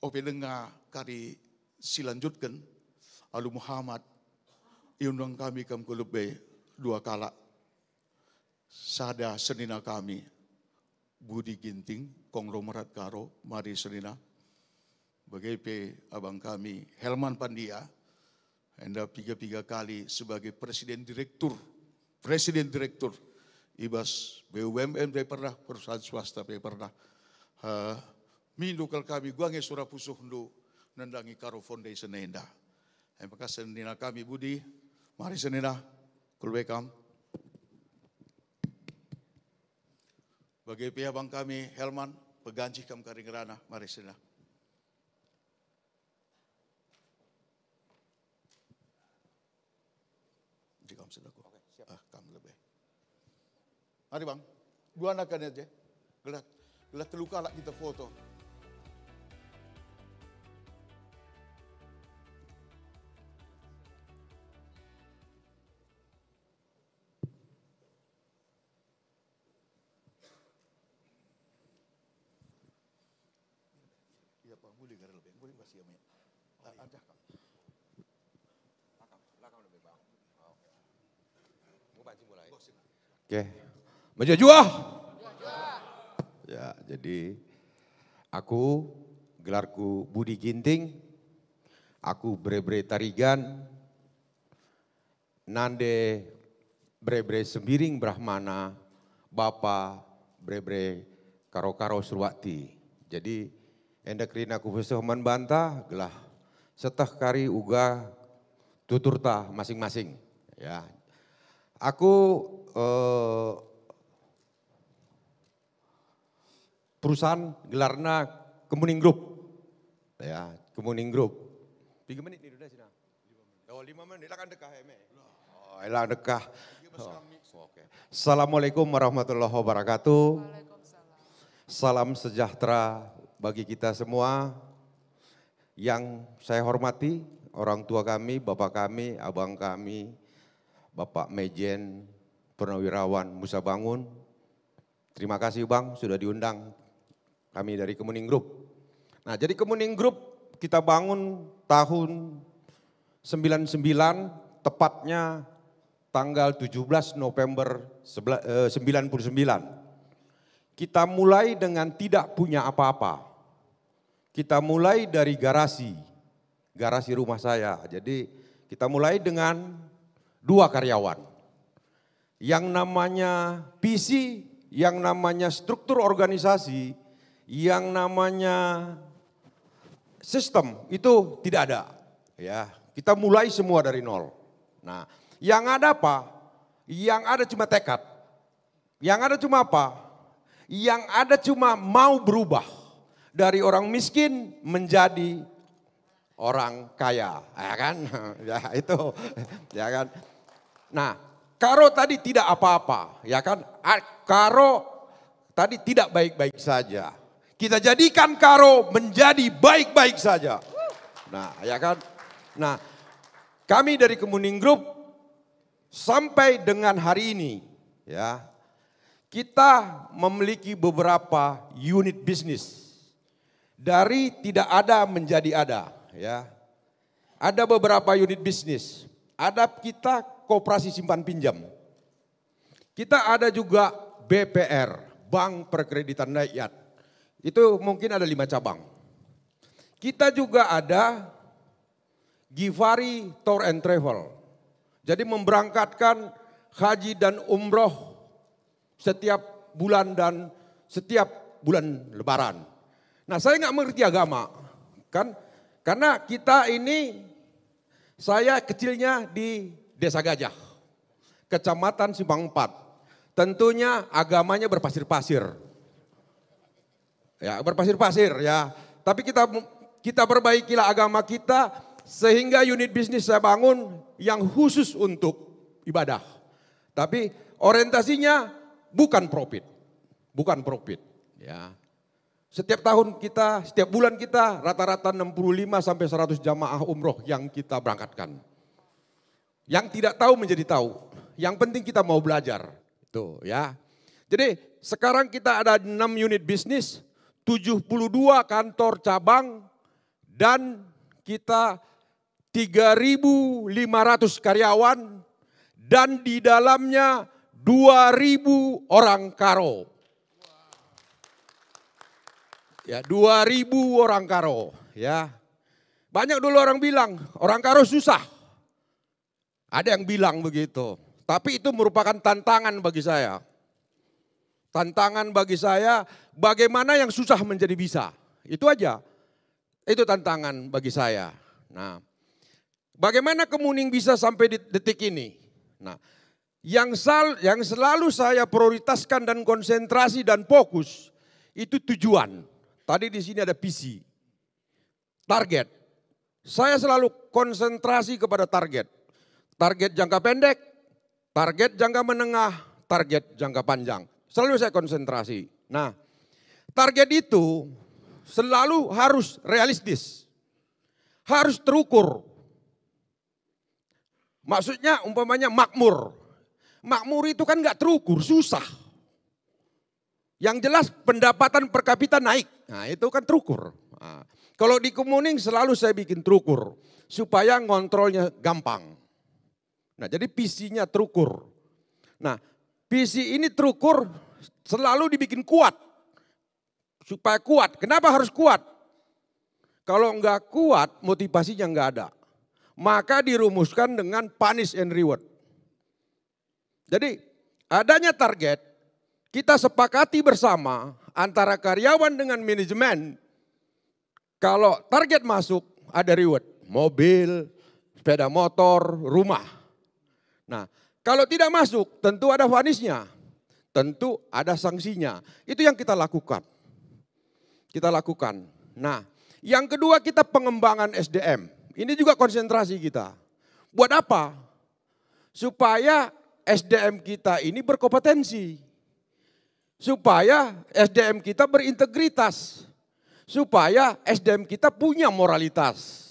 ope dengar kari silanjutkan, Alu Muhammad, iundang kami kam kelebe dua kala. Sada senina kami, Budi Ginting, konglomerat karo, mari senina. Bagaimana abang kami, Helman Pandia, anda 3 kali sebagai Presiden Direktur, Ibas BUMN pernah, perusahaan swasta pernah. Mindukal kami, guange surapusuh ndu, nandangi karo foundation enda. Maka senina kami Budi, mari senina, welcome. Bagi pihak abang kami, Helman, peganci kam karingerana, mari senina. Jika sedako. Siap. Kamu lebih. Mari bang, 2 anak kan aja. Gelat terluka lah kita foto. Iya pak, boleh gara lebih, boleh kasih ya. Ada kan? Belakang lebih bang. Oke. Mau pancing mulai. Oke, maju juah. Ya, jadi aku gelarku Budi Ginting, aku bre-bre tarigan, nande bre-bre sembiring brahmana, bapa bre-bre karo-karo surwati. Jadi endakrin aku besuh bantah gelah setah kari uga tuturta masing-masing. Ya, aku perusahaan gelarna Kemuning Group. Ya, Kemuning Group. 3 menit nih udah sini. Oh, 5 menit lah kan dekah Oh, elah dekah. Oke. Assalamualaikum warahmatullahi wabarakatuh. Salam sejahtera bagi kita semua. Yang saya hormati orang tua kami, bapak kami, abang kami, Bapak Mejen Purnawirawan Musa Bangun. Terima kasih Bang sudah diundang kami dari Kemuning Group. Nah, jadi Kemuning Group kita bangun tahun 99, tepatnya tanggal 17 November 99. Kita mulai dengan tidak punya apa-apa. Kita mulai dari garasi rumah saya. Jadi kita mulai dengan 2 karyawan. Yang namanya visi, yang namanya struktur organisasi, yang namanya sistem itu tidak ada. Ya, kita mulai semua dari nol. Nah, yang ada apa? Yang ada cuma tekad. Yang ada cuma apa? Yang ada cuma mau berubah dari orang miskin menjadi orang kaya, ya kan? Ya itu, ya kan? Nah, Karo tadi tidak apa-apa, ya kan? Karo tadi tidak baik-baik saja. Kita jadikan Karo menjadi baik-baik saja. Nah, ya kan? Nah, kami dari Kemuning Group sampai dengan hari ini, ya, kita memiliki beberapa unit bisnis. Dari tidak ada menjadi ada, ya. Ada beberapa unit bisnis. Ada kita koperasi simpan pinjam. Kita ada juga BPR, Bank Perkreditan Rakyat. Itu mungkin ada 5 cabang. Kita juga ada Givari Tour and Travel. Jadi memberangkatkan haji dan umroh setiap bulan dan setiap bulan lebaran. Nah, saya nggak mengerti agama, kan? Karena kita ini, saya kecilnya di Desa Gajah, Kecamatan Simpang 4. Tentunya agamanya berpasir-pasir. Ya, berpasir-pasir ya. Tapi kita perbaikilah agama kita sehingga unit bisnis saya bangun yang khusus untuk ibadah. Tapi orientasinya bukan profit. Bukan profit, ya. Setiap tahun kita, setiap bulan kita rata-rata 65 sampai 100 jamaah umroh yang kita berangkatkan. Yang tidak tahu menjadi tahu. Yang penting kita mau belajar. Tuh ya. Jadi sekarang kita ada 6 unit bisnis, 72 kantor cabang dan kita 3.500 karyawan dan di dalamnya 2.000 orang karo. Ya, 2.000 orang karo, ya. Banyak dulu orang bilang, orang karo susah. Ada yang bilang begitu. Tapi itu merupakan tantangan bagi saya. Tantangan bagi saya, bagaimana yang susah menjadi bisa. Itu aja. Itu tantangan bagi saya. Nah, bagaimana Kemuning bisa sampai di detik ini? Nah, yang selalu saya prioritaskan dan konsentrasi dan fokus, itu tujuan. Tadi di sini ada visi, target. Saya selalu konsentrasi kepada target. Target jangka pendek, target jangka menengah, target jangka panjang. Selalu saya konsentrasi. Nah, target itu selalu harus realistis. Harus terukur. Maksudnya umpamanya makmur. Makmur itu kan gak terukur, susah. Yang jelas pendapatan per kapita naik. Nah itu kan terukur. Nah, kalau di Kemuning selalu saya bikin terukur. Supaya ngontrolnya gampang. Nah jadi visinya terukur. Nah visi ini terukur selalu dibikin kuat. Supaya kuat. Kenapa harus kuat? Kalau enggak kuat motivasinya enggak ada. Maka dirumuskan dengan punish and reward. Jadi adanya target. Kita sepakati bersama antara karyawan dengan manajemen. Kalau target masuk ada reward. Mobil, sepeda motor, rumah. Nah kalau tidak masuk tentu ada punishnya. Tentu ada sanksinya. Itu yang kita lakukan. Kita lakukan. Nah yang kedua kita pengembangan SDM. Ini juga konsentrasi kita. Buat apa? Supaya SDM kita ini berkompetensi. Supaya SDM kita berintegritas. Supaya SDM kita punya moralitas.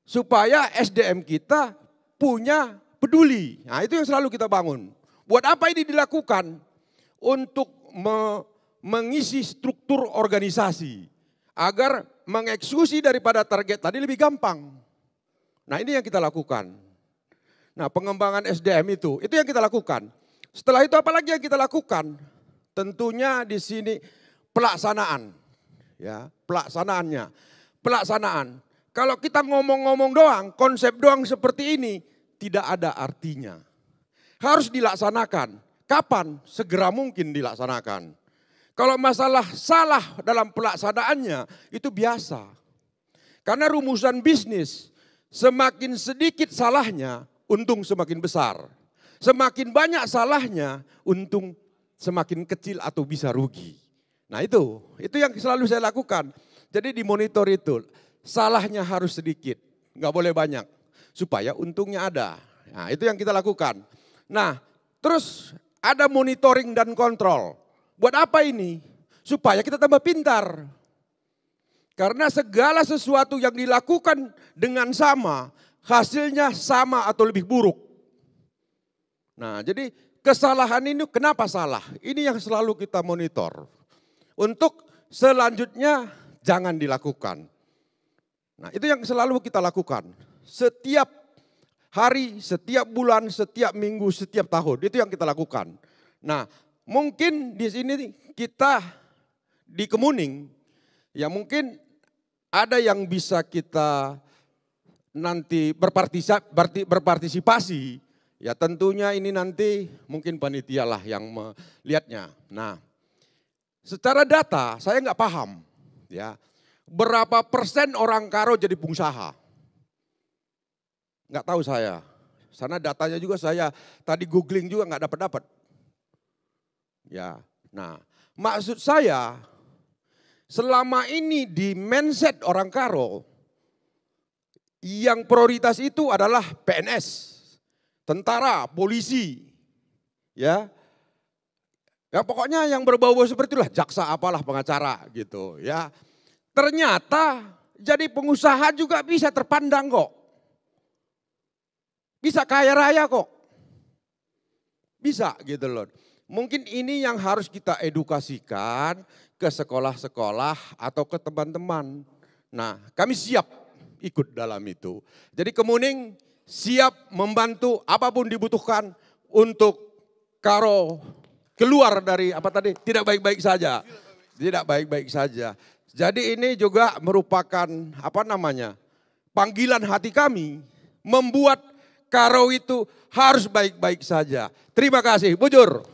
Supaya SDM kita punya peduli. Nah itu yang selalu kita bangun. Buat apa ini dilakukan? Untuk mengisi struktur organisasi. Agar mengeksekusi daripada target tadi lebih gampang. Nah ini yang kita lakukan. Nah pengembangan SDM itu yang kita lakukan. Setelah itu apa lagi yang kita lakukan? Tentunya di sini pelaksanaan, ya pelaksanaannya, pelaksanaan. Kalau kita ngomong-ngomong doang, konsep doang seperti ini tidak ada artinya. Harus dilaksanakan. Kapan? Segera mungkin dilaksanakan. Kalau masalah salah dalam pelaksanaannya itu biasa. Karena rumusan bisnis semakin sedikit salahnya, untung semakin besar. Semakin banyak salahnya, untung semakin kecil atau bisa rugi. Nah itu yang selalu saya lakukan. Jadi dimonitor itu, salahnya harus sedikit, nggak boleh banyak. Supaya untungnya ada. Nah itu yang kita lakukan. Nah terus ada monitoring dan kontrol. Buat apa ini? Supaya kita tambah pintar. Karena segala sesuatu yang dilakukan dengan sama, hasilnya sama atau lebih buruk. Nah jadi kesalahan ini kenapa salah? Ini yang selalu kita monitor. Untuk selanjutnya jangan dilakukan. Nah itu yang selalu kita lakukan. Setiap hari, setiap bulan, setiap minggu, setiap tahun. Itu yang kita lakukan. Nah mungkin di sini kita di Kemuning, ya mungkin ada yang bisa kita nanti berpartisipasi. Ya tentunya ini nanti mungkin panitia lah yang melihatnya. Nah secara data saya nggak paham ya berapa persen orang karo jadi pengusaha. Nggak tahu saya. Sana datanya juga saya tadi googling juga nggak dapat. Ya, nah maksud saya selama ini di mindset orang karo yang prioritas itu adalah PNS. Tentara, polisi, ya pokoknya yang berbau-bau seperti itulah, jaksa apalah, pengacara gitu ya. Ternyata jadi pengusaha juga bisa terpandang kok. Bisa kaya raya kok. Bisa gitu loh. Mungkin ini yang harus kita edukasikan ke sekolah-sekolah atau ke teman-teman. Nah, kami siap ikut dalam itu. Jadi Kemuning siap membantu apapun dibutuhkan untuk Karo keluar dari apa tadi, tidak baik-baik saja. Tidak baik-baik saja. Jadi ini juga merupakan panggilan hati kami membuat Karo itu harus baik-baik saja. Terima kasih, bujur.